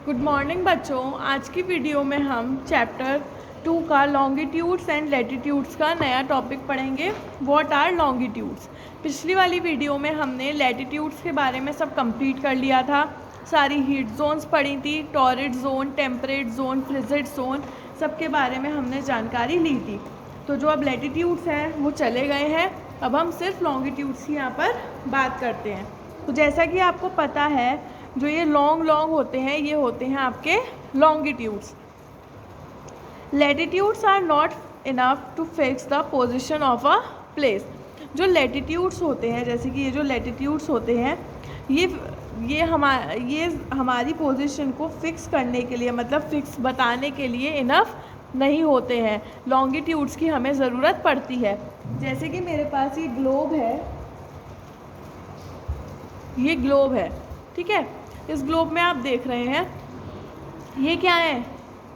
Good morning बच्चों। आज की वीडियो में हम चैप्टर 2 का लॉन्गिट्यूड्स एंड लैटिट्यूड्स का नया टॉपिक पढ़ेंगे। What are longitudes. पिछली वाली वीडियो में हमने लैटिट्यूड्स के बारे में सब कंप्लीट कर लिया था, सारी हीट जोन्स पढ़ी थी, torrid zone, temperate zone, frigid zone, सब के बारे में हमने जानकारी ली थी। तो जो अब लैटिट्यूड्स हैं वो चले गए हैं, अब हम सिर्फ लॉन्गिट्यूड्स की यहाँ पर बात करते हैं। तो जैसा कि आपको पता है, जो ये लॉन्ग होते हैं ये होते हैं आपके longitudes. Latitudes are not enough to fix the position of a place. जो लैटिट्यूड्स होते हैं, जैसे कि ये जो लैटिट्यूड्स होते हैं, ये हमारी पोजीशन को फिक्स करने के लिए, मतलब फिक्स बताने के लिए इनफ नहीं होते हैं। लॉन्गिट्यूड्स की हमें ज़रूरत पड़ती है। जैसे कि मेरे पास ये ग्लोब है, ये ग्लोब है, ठीक है। इस ग्लोब में आप देख रहे हैं ये क्या है,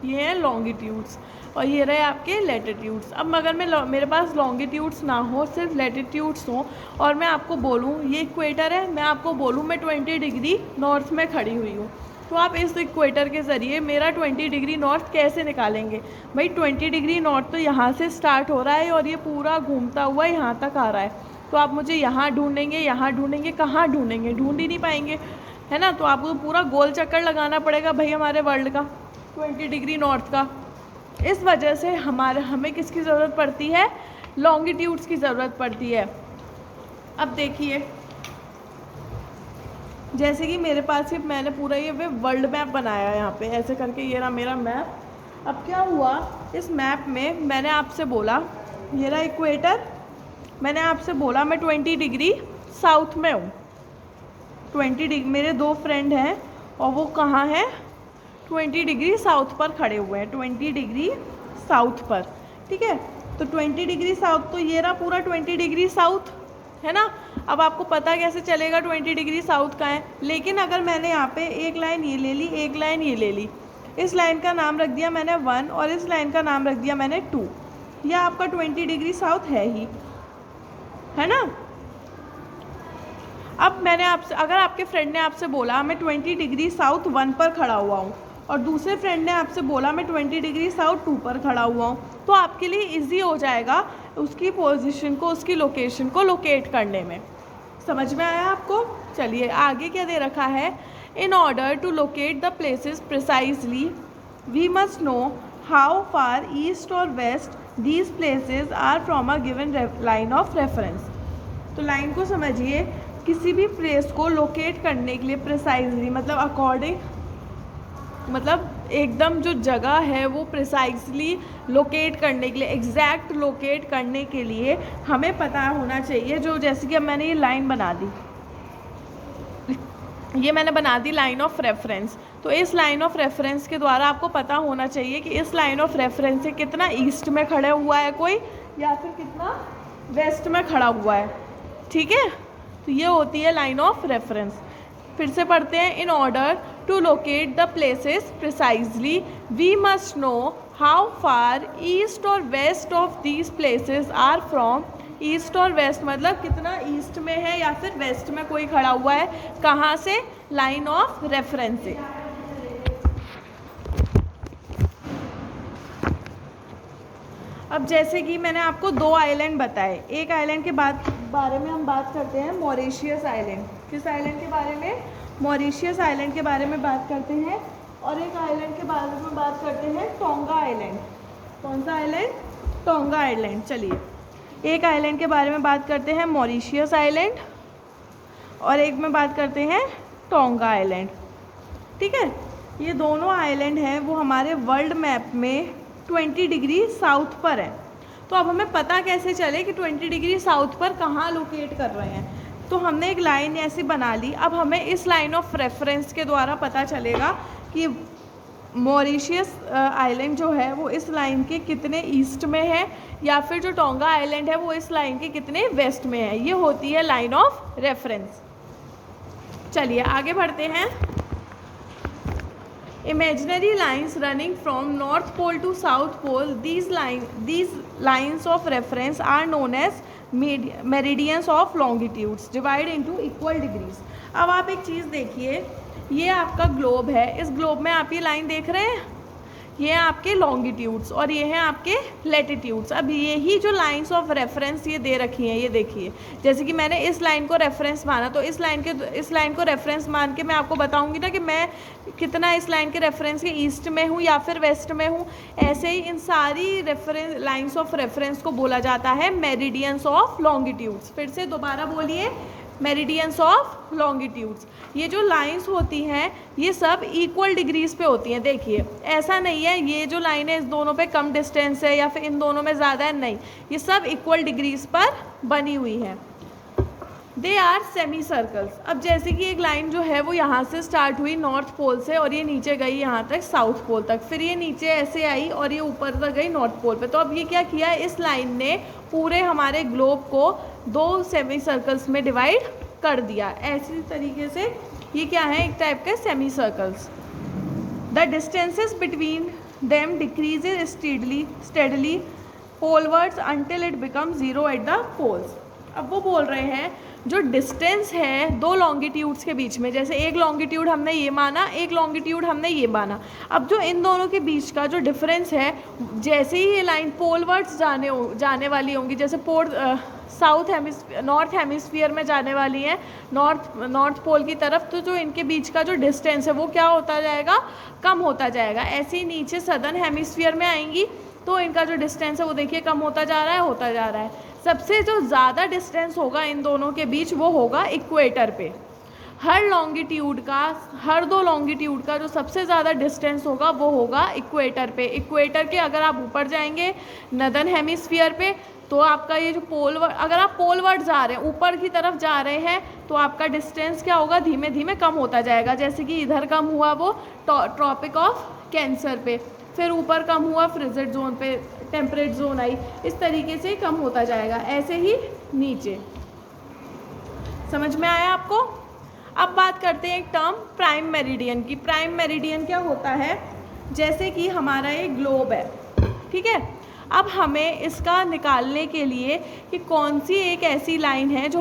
ये है लॉन्गिट्यूड्स और ये रहे आपके लैटिट्यूड्स। अब अगर मेरे पास लॉन्गिट्यूड्स ना हो, सिर्फ लैटिट्यूड्स हो और मैं आपको बोलूँ ये इक्वेटर है, मैं आपको बोलूँ मैं 20 डिग्री नॉर्थ में खड़ी हुई हूँ, तो आप इस इक्वेटर के ज़रिए मेरा 20 डिग्री नॉर्थ कैसे निकालेंगे। भाई 20 डिग्री नॉर्थ तो यहाँ से स्टार्ट हो रहा है और ये पूरा घूमता हुआ यहाँ तक आ रहा है, तो आप मुझे यहाँ ढूंढेंगे, यहाँ ढूंढेंगे, कहाँ ढूंढेंगे, ढूंढ ही नहीं पाएंगे, है ना। तो आपको पूरा गोल चक्कर लगाना पड़ेगा भाई हमारे वर्ल्ड का, 20 डिग्री नॉर्थ का। इस वजह से हमें किसकी ज़रूरत पड़ती है, लॉन्गिट्यूड्स की ज़रूरत पड़ती है। अब देखिए, जैसे कि मेरे पास ही मैंने पूरा ये वर्ल्ड मैप बनाया है यहाँ पे ऐसे करके, ये रहा मेरा मैप। अब क्या हुआ, इस मैप में मैंने आपसे बोला ये रहा इक्वेटर, मैंने आपसे बोला मैं 20 डिग्री साउथ में हूँ। 20 डिग्री, मेरे दो फ्रेंड हैं और वो कहाँ हैं, 20 डिग्री साउथ पर खड़े हुए हैं, 20 डिग्री साउथ पर, ठीक है। तो 20 डिग्री साउथ, तो ये रहा पूरा 20 डिग्री साउथ, है ना। अब आपको पता कैसे चलेगा 20 डिग्री साउथ का है, लेकिन अगर मैंने यहाँ पे एक लाइन ये ले ली, एक लाइन ये ले ली, इस लाइन का नाम रख दिया मैंने 1 और इस लाइन का नाम रख दिया मैंने 2, यह आपका 20 डिग्री साउथ है ही, है ना। अब मैंने आपसे, अगर आपके फ्रेंड ने आपसे बोला मैं 20 डिग्री साउथ 1 पर खड़ा हुआ हूँ और दूसरे फ्रेंड ने आपसे बोला मैं 20 डिग्री साउथ 2 पर खड़ा हुआ हूँ, तो आपके लिए इजी हो जाएगा उसकी पोजीशन को, उसकी लोकेशन को लोकेट करने में। समझ में आया आपको। चलिए आगे क्या दे रखा है, in order to locate the places precisely we must know how far east और west these places are from a given line of reference. तो लाइन को समझिए, किसी भी प्लेस को लोकेट करने के लिए प्रिसाइजली मतलब अकॉर्डिंग, मतलब एकदम जो जगह है वो प्रिसाइजली लोकेट करने के लिए, एग्जैक्ट लोकेट करने के लिए हमें पता होना चाहिए, जो जैसे कि अब मैंने ये लाइन बना दी, ये मैंने बना दी लाइन ऑफ रेफरेंस। तो इस लाइन ऑफ रेफरेंस के द्वारा आपको पता होना चाहिए कि इस लाइन ऑफ रेफरेंस से कितना ईस्ट में खड़ा हुआ है कोई, या फिर कितना वेस्ट में खड़ा हुआ है, ठीक है। तो ये होती है लाइन ऑफ रेफरेंस। फिर से पढ़ते हैं, in order to locate the places precisely we must know how far east और west of these places are from. East और वेस्ट मतलब कितना ईस्ट में है या फिर वेस्ट में कोई खड़ा हुआ है, कहाँ से, लाइन ऑफ रेफरेंस से। अब जैसे कि मैंने आपको दो आइलैंड बताए, एक आइलैंड के बारे में हम बात करते हैं, मॉरिशियस आइलैंड। किस आइलैंड के बारे में, मॉरिशियस आइलैंड के बारे में बात करते हैं। और एक आइलैंड के बारे में बात करते हैं, टोंगा आइलैंड। कौन सा आइलैंड, टोंगा आइलैंड। चलिए एक आइलैंड के बारे में बात करते हैं, मॉरिशियस आइलैंड, और एक में बात करते हैं टोंगा आइलैंड, ठीक है। ये दोनों आइलैंड हैं वो हमारे वर्ल्ड मैप में 20 डिग्री साउथ पर है। तो अब हमें पता कैसे चले कि 20 डिग्री साउथ पर कहाँ लोकेट कर रहे हैं। तो हमने एक लाइन ऐसी बना ली, अब हमें इस लाइन ऑफ रेफरेंस के द्वारा पता चलेगा कि मॉरिशियस आइलैंड जो है वो इस लाइन के कितने ईस्ट में है, या फिर जो टोंगा आइलैंड है वो इस लाइन के कितने वेस्ट में है। ये होती है लाइन ऑफ रेफरेंस। चलिए आगे बढ़ते हैं। Imaginary lines running from North Pole to South Pole, these lines of reference are known as meridians of longitudes, divide into equal degrees. अब आप एक चीज़ देखिए, ये आपका ग्लोब है, इस ग्लोब में आप ये लाइन देख रहे हैं, ये हैं आपके लॉन्गिट्यूड्स और ये हैं आपके लैटिट्यूड्स। अब यही जो लाइंस ऑफ रेफरेंस ये दे रखी हैं, ये देखिए, जैसे कि मैंने इस लाइन को रेफरेंस माना, तो इस लाइन को रेफरेंस मान के मैं आपको बताऊंगी ना कि मैं कितना इस लाइन के रेफरेंस के ईस्ट में हूँ या फिर वेस्ट में हूँ। ऐसे ही इन सारी रेफरेंस लाइंस ऑफ रेफरेंस को बोला जाता है मेरिडियंस ऑफ लॉन्गिट्यूड्स। फिर से दोबारा बोलिए, मेरिडियंस ऑफ लॉन्गिट्यूड्स। ये जो लाइंस होती हैं ये सब इक्वल डिग्रीज पे होती हैं। देखिए ऐसा नहीं है ये जो लाइन है इस दोनों पे कम डिस्टेंस है या फिर इन दोनों में ज़्यादा है, नहीं, ये सब इक्वल डिग्रीज पर बनी हुई है। They are semi circles. अब जैसे कि एक लाइन जो है वो यहाँ से स्टार्ट हुई नॉर्थ पोल से और ये नीचे गई यहाँ तक साउथ पोल तक, फिर ये नीचे ऐसे आई और ये ऊपर तक गई नॉर्थ पोल पे। तो अब ये क्या किया, इस लाइन ने पूरे हमारे ग्लोब को 2 सेमी सर्कल्स में डिवाइड कर दिया। ऐसी तरीके से ये क्या है, एक टाइप के semi circles. The distances between them decreases steadily polewards until it become 0 at the poles. अब वो बोल रहे हैं जो डिस्टेंस है 2 लॉन्गिट्यूड्स के बीच में, जैसे एक लॉन्गिट्यूड हमने ये माना, एक लॉन्गिट्यूड हमने ये माना, अब जो इन दोनों के बीच का जो डिफरेंस है, जैसे ही ये लाइन पोलवर्ड्स जाने वाली होंगी, जैसे नॉर्थ हेमिस्फीयर में जाने वाली है, नॉर्थ पोल की तरफ, तो जो इनके बीच का जो डिस्टेंस है वो क्या होता जाएगा, कम होता जाएगा। ऐसे ही नीचे सदर्न हेमिस्फीयर में आएंगी तो इनका जो डिस्टेंस है वो देखिए कम होता जा रहा है। सबसे जो ज़्यादा डिस्टेंस होगा इन दोनों के बीच वो होगा इक्वेटर पे। हर 2 लॉन्गिट्यूड का जो सबसे ज़्यादा डिस्टेंस होगा वो होगा इक्वेटर पे। इक्वेटर के अगर आप ऊपर जाएंगे नदर्न हेमिस्फीयर पे तो आपका ये जो अगर आप पोलवर्ड जा रहे हैं, ऊपर की तरफ जा रहे हैं, तो आपका डिस्टेंस क्या होगा, धीमे धीमे कम होता जाएगा। जैसे कि इधर कम हुआ वो ट्रॉपिक ऑफ कैंसर पे, फिर ऊपर कम हुआ फ्रिजिड जोन पे, टेम्परेट जोन आई, इस तरीके से कम होता जाएगा। ऐसे ही नीचे। समझ में आया आपको? अब बात करते हैं एक टर्म प्राइम मेरिडियन की। प्राइम मेरिडियन क्या होता है, जैसे कि हमारा एक ग्लोब है, ठीक है, अब हमें इसका निकालने के लिए कि कौन सी एक ऐसी लाइन है जो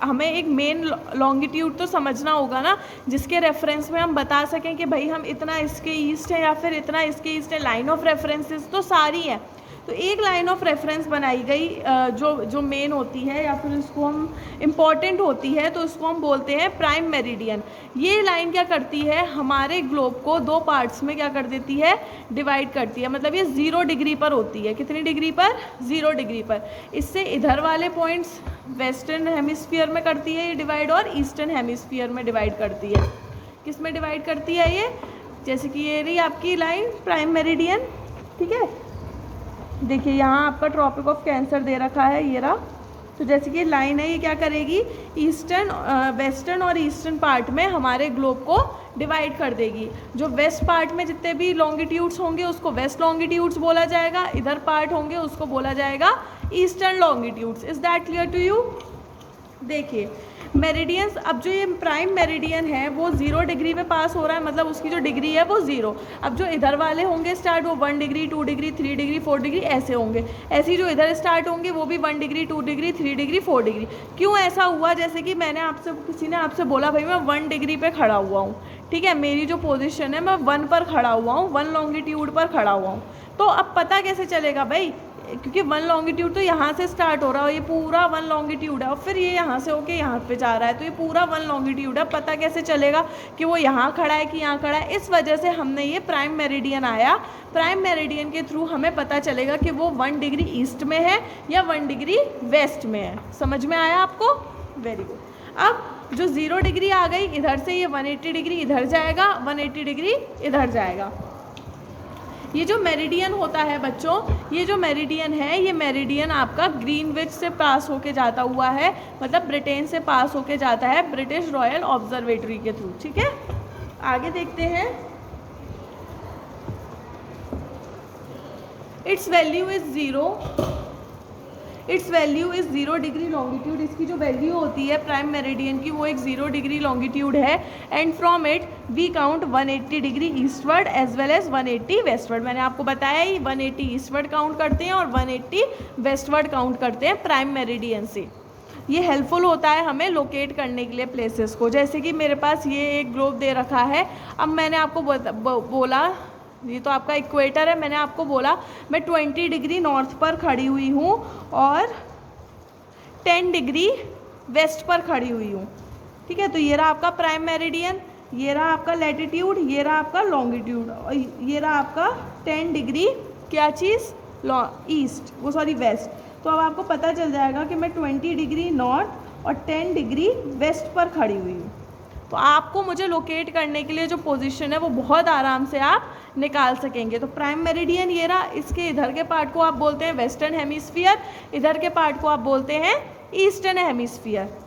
हमें एक मेन लॉन्गिट्यूड तो समझना होगा ना, जिसके रेफरेंस में हम बता सकें कि भाई हम इतना इसके ईस्ट है या फिर इतना इसके ईस्ट है। लाइन ऑफ रेफरेंसेस तो सारी है, तो एक लाइन ऑफ रेफरेंस बनाई गई जो मेन होती है या फिर इसको हम इम्पॉर्टेंट होती है, तो इसको हम बोलते हैं प्राइम मेरिडियन। ये लाइन क्या करती है, हमारे ग्लोब को 2 पार्ट्स में क्या कर देती है, डिवाइड करती है। मतलब ये 0 डिग्री पर होती है। कितनी डिग्री पर, 0 डिग्री पर। इससे इधर वाले पॉइंट्स वेस्टर्न हेमिस्फीयर में करती है ये डिवाइड और ईस्टर्न हेमिस्फीयर में डिवाइड करती है। किस में डिवाइड करती है ये, जैसे कि ये रही आपकी लाइन प्राइम मेरिडियन, ठीक है। देखिए यहाँ आपका ट्रॉपिक ऑफ कैंसर दे रखा है, ये रहा। तो जैसे कि लाइन है, ये क्या करेगी, वेस्टर्न और ईस्टर्न पार्ट में हमारे ग्लोब को डिवाइड कर देगी। जो वेस्ट पार्ट में जितने भी लॉन्गिट्यूड्स होंगे उसको वेस्ट लॉन्गिट्यूड्स बोला जाएगा, इधर पार्ट होंगे उसको बोला जाएगा eastern longitudes. Is that clear to you? देखिए मेरिडियंस, अब जो ये प्राइम मेरिडियन है वो 0 डिग्री में पास हो रहा है, मतलब उसकी जो डिग्री है वो 0। अब जो इधर वाले होंगे स्टार्ट, वो 1 डिग्री 2 डिग्री 3 डिग्री 4 डिग्री ऐसे होंगे। ऐसी जो इधर स्टार्ट होंगे वो भी 1 डिग्री 2 डिग्री 3 डिग्री 4 डिग्री। क्यों ऐसा हुआ, जैसे कि किसी ने आपसे बोला भाई मैं 1 डिग्री पे खड़ा हुआ हूँ, ठीक है, मेरी जो पोजिशन है मैं 1 पर खड़ा हुआ हूँ, 1 लॉन्गिट्यूड पर खड़ा हुआ हूँ। तो अब पता कैसे चलेगा भाई, क्योंकि 1 लॉन्गिट्यूड तो यहाँ से स्टार्ट हो रहा है, ये पूरा 1 लॉन्गिट्यूड है और फिर ये यहाँ से होके यहाँ पे जा रहा है, तो ये पूरा 1 लॉन्गिट्यूड है। पता कैसे चलेगा कि वो यहाँ खड़ा है कि यहाँ खड़ा है? इस वजह से हमने ये प्राइम मेरिडियन आया। प्राइम मेरिडियन के थ्रू हमें पता चलेगा कि वो 1 डिग्री ईस्ट में है या 1 डिग्री वेस्ट में है। समझ में आया आपको? Very good. अब जो 0 डिग्री आ गई, इधर से ये 180 डिग्री इधर जाएगा, 180 डिग्री इधर जाएगा। ये जो मेरिडियन होता है बच्चों, ये जो मेरिडियन है, ये मेरिडियन आपका ग्रीनविच से पास होके जाता हुआ है, मतलब ब्रिटेन से पास होके जाता है ब्रिटिश रॉयल ऑब्जर्वेटरी के थ्रू, ठीक है। आगे देखते हैं। It's value is 0 degree longitude. इसकी जो वैल्यू होती है प्राइम मेरिडियन की वो एक 0 डिग्री लॉन्गिट्यूड है। And from it we count 180 degree eastward as well as 180 westward. मैंने आपको बताया ही 180 ईस्टवर्ड काउंट करते हैं और 180 वेस्टवर्ड काउंट करते हैं प्राइम मेरिडियन से। ये हेल्पफुल होता है हमें लोकेट करने के लिए प्लेसेस को। जैसे कि मेरे पास ये एक ग्लोब दे रखा है, अब मैंने आपको बोला ये तो आपका इक्वेटर है, मैंने आपको बोला मैं 20 डिग्री नॉर्थ पर खड़ी हुई हूँ और 10 डिग्री वेस्ट पर खड़ी हुई हूँ, ठीक है। तो ये रहा आपका प्राइम मेरिडियन, ये रहा आपका लैटिट्यूड, ये रहा आपका लॉन्गिट्यूड, और ये रहा आपका 10 डिग्री क्या चीज़ ईस्ट, वो सॉरी वेस्ट। तो अब आपको पता चल जाएगा कि मैं 20 डिग्री नॉर्थ और 10 डिग्री वेस्ट पर खड़ी हुई हूँ। तो आपको मुझे लोकेट करने के लिए जो पोजीशन है वो बहुत आराम से आप निकाल सकेंगे। तो प्राइम मेरिडियन ये रहा, इसके इधर के पार्ट को आप बोलते हैं वेस्टर्न हेमिस्फीयर, इधर के पार्ट को आप बोलते हैं ईस्टर्न हेमिस्फीयर।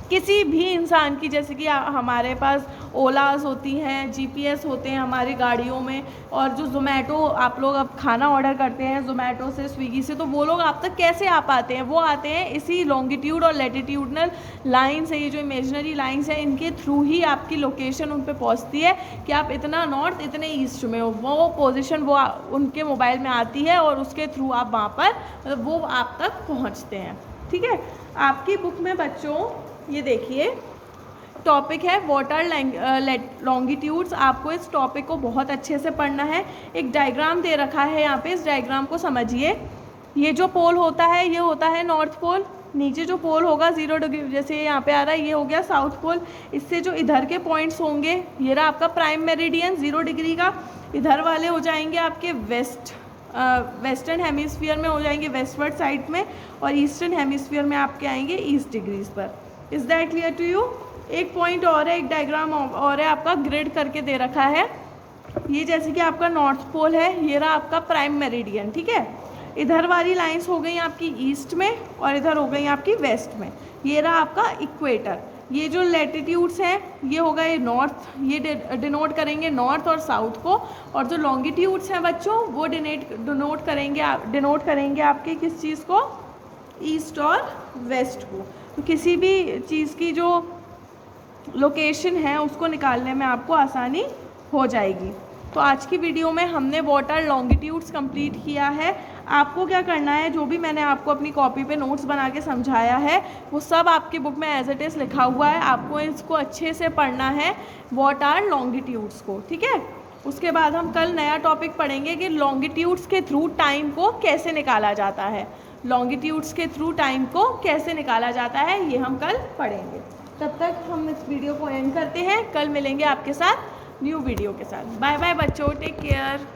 किसी भी इंसान की, जैसे कि हमारे पास ओलास होती हैं, जीपीएस होते हैं हमारी गाड़ियों में, और जो ज़ोमैटो आप लोग अब खाना ऑर्डर करते हैं ज़ोमैटो से, स्विगी से, तो वो लोग आप तक कैसे आ पाते हैं? वो आते हैं इसी लॉन्गिट्यूड और लैटिट्यूडनल लाइन से, ये जो इमेजनरी लाइंस है इनके थ्रू ही आपकी लोकेशन उन पे पहुंचती है कि आप इतना नॉर्थ इतने ईस्ट में हो। वो पोजीशन वो उनके मोबाइल में आती है और उसके थ्रू आप वहाँ पर मतलब वो आप तक पहुँचते हैं, ठीक है। आपकी बुक में बच्चों ये देखिए टॉपिक है व्हाट आर लॉन्गिट्यूड्स। आपको इस टॉपिक को बहुत अच्छे से पढ़ना है। एक डायग्राम दे रखा है यहाँ पे, इस डायग्राम को समझिए। ये जो पोल होता है ये होता है नॉर्थ पोल, नीचे जो पोल होगा 0 डिग्री, जैसे यहाँ पे आ रहा है, ये हो गया साउथ पोल। इससे जो इधर के पॉइंट्स होंगे, ये रहा आपका प्राइम मेरिडियन 0 डिग्री का, इधर वाले हो जाएंगे आपके वेस्टर्न हेमिस्फीयर में हो जाएंगे वेस्टवर्ड साइड में, और ईस्टर्न हेमिस्फीयर में आपके आएंगे ईस्ट डिग्रीज पर। Is that clear to you? एक पॉइंट और है, एक डायग्राम और है आपका, ग्रिड करके दे रखा है। ये जैसे कि आपका नॉर्थ पोल है, ये रहा आपका प्राइम मेरिडियन, ठीक है। इधर वाली लाइंस हो गई आपकी ईस्ट में और इधर हो गई आपकी वेस्ट में। ये रहा आपका इक्वेटर। ये जो लैटिट्यूड्स हैं ये होगा ये नॉर्थ, ये डिनोट करेंगे नॉर्थ और साउथ को, और जो लॉन्गिट्यूड्स हैं बच्चों वो डिनोट करेंगे आपके किस चीज़ को? ईस्ट और वेस्ट को। तो किसी भी चीज़ की जो लोकेशन है उसको निकालने में आपको आसानी हो जाएगी। तो आज की वीडियो में हमने व्हाट आर लॉन्गिट्यूड्स कंप्लीट किया है। आपको क्या करना है, जो भी मैंने आपको अपनी कॉपी पे नोट्स बना के समझाया है वो सब आपकी बुक में एज इट इज़ लिखा हुआ है। आपको इसको अच्छे से पढ़ना है व्हाट आर लॉन्गिट्यूड्स को, ठीक है। उसके बाद हम कल नया टॉपिक पढ़ेंगे कि लॉन्गिट्यूड्स के थ्रू टाइम को कैसे निकाला जाता है। लॉन्गिट्यूड्स के थ्रू टाइम को कैसे निकाला जाता है ये हम कल पढ़ेंगे। तब तक हम इस वीडियो को एंड करते हैं, कल मिलेंगे आपके साथ न्यू वीडियो के साथ। बाय बाय बच्चों, टेक केयर।